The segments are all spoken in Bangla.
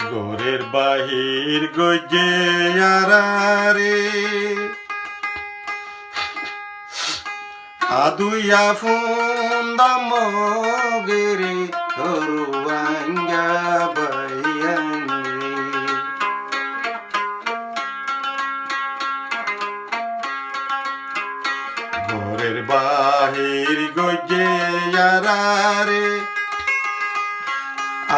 ঘরের বাহির গজে আরারে আদুইয়া ফুন্দা মগেরে হরুয়াঙ্গা বাইয়াঙ্গে ঘরের বাহির গজে আরারে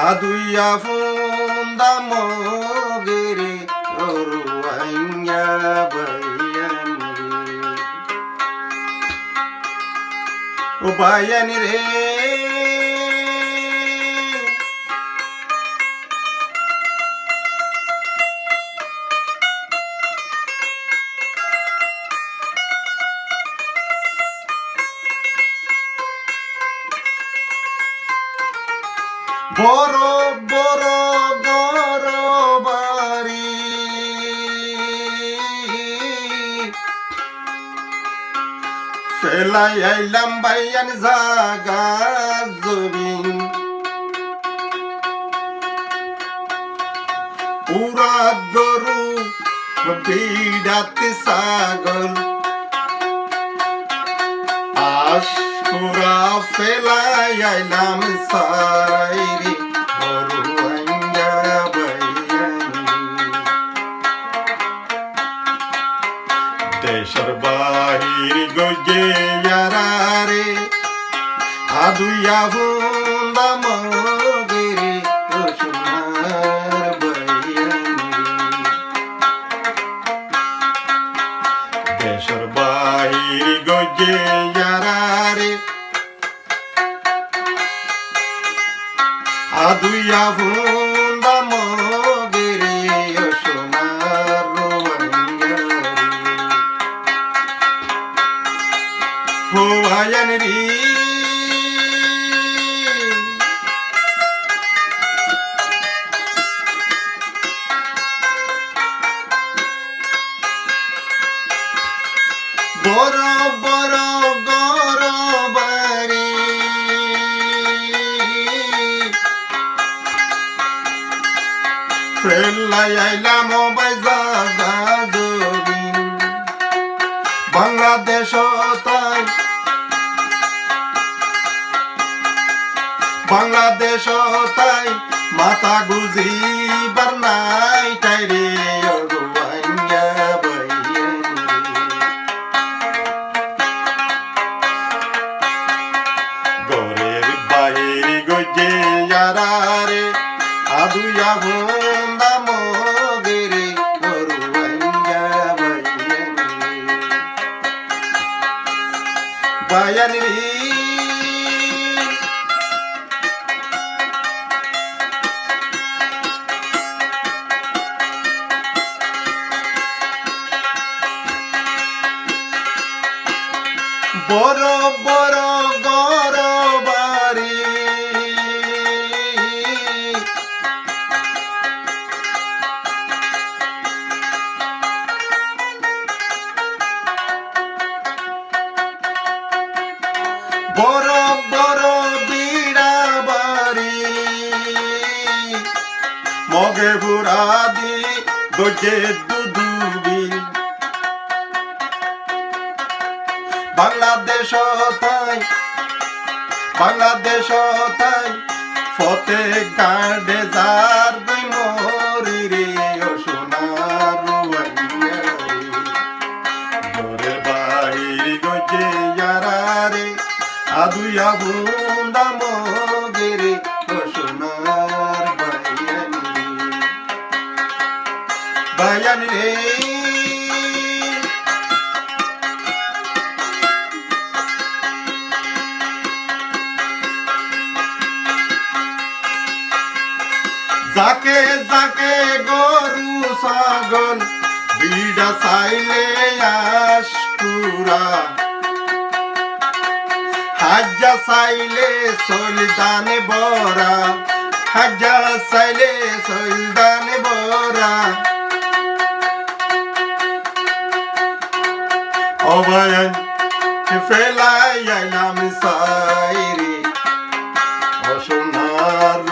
আদুইয়া ফুন্দা মগেরে হরুয়াঙ্গা বাইয়াঙ্গে ও বাইয়ানি রে বড় বড় বড় বাড়ি ফেলাই আইলাম বাইয়ান জাগা জমিন পুরা গরু বিড়াতে ছাগল আশকুরা ফেলাই আইলাম সাইরি হরুয়াঙ্গা বাইয়াঙ্গি দেশের বাহির গজে আরারে আদুইয়া ফুন্দা মগেরে ও সোনার বাইয়াঙ্গি দেশের বাহির গজে আরারে আদুইয়া ফুন্দা মগেরে ও সোনার বাইয়াঙ্গি হো আয়ান রে বড় বড় গর বাড়ি ফেলাই আইলাম জাগা জমিন বাংলাদেশ তাই বাংলাদেশ তাই মাথা গুজিবার নাই তাই রে হরুয়াঙ্গা বাইয়াঙ্গি ঘরের বাহির গজে আরারে আদুইয়া ফুন্দা মগেরে হরুয়াঙ্গা বাইয়াঙ্গি বাইয়ানি রে বড় বড় গর বাড়ি বড় বড় বিড়া বাড়ি মগে বুড়া দি গজে দুদুবি বাংলাদেশ তাই ফতে গাড়ে যার দুই মরি রে ও সোনার বাইয়াঙ্গি ঘরের বাহির গজে আরারে আদুইয়া ফুন্দা মগেরে ও সোনার বাইয়াঙ্গি বাইয়ানি রে যাকে যাকে গরু ছাগল বিড়া চাইলে আশকুরা হাজ্জা চাইলে সলদানে বরা হাজ্জা চাইলে সলদানে বরা অবায়ন ফেলাই আইলাম সাইরে ও সোনার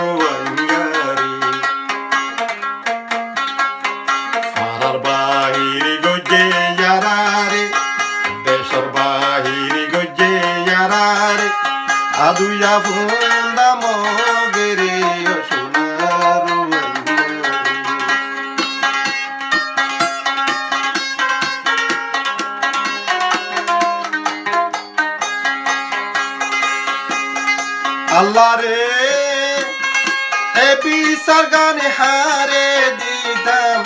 ইয়ারারে আদুয়া ফুন্দা মগেরে সোনার আল্লাহ রে এ বিচার গানে হারে দিতাম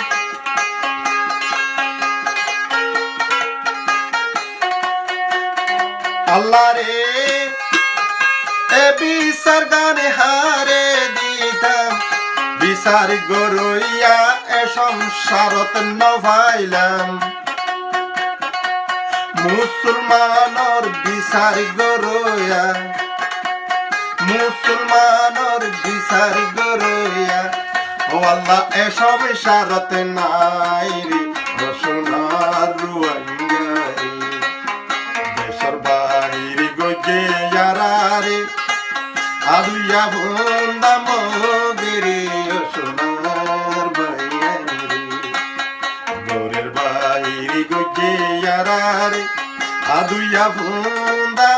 আল্লাহ রে এ বিচার গানে হারে দিতাম বিচার গরইয়া এ সংসারত নভাইলাম মুসলমানর বিচার গরইয়া মুসলমানর বিচার গরইয়া ও আল্লাহ এ সংসারত নাই রে ও সোনার রুয়াঙ্গারে দেশর বাইরে গজে ইয়ারারে আদুয়া ফুন্দা মগেরে ও সোনার বাইরে গোরের বাইরে গজে ইয়ারারে আদুয়া ফুন্দা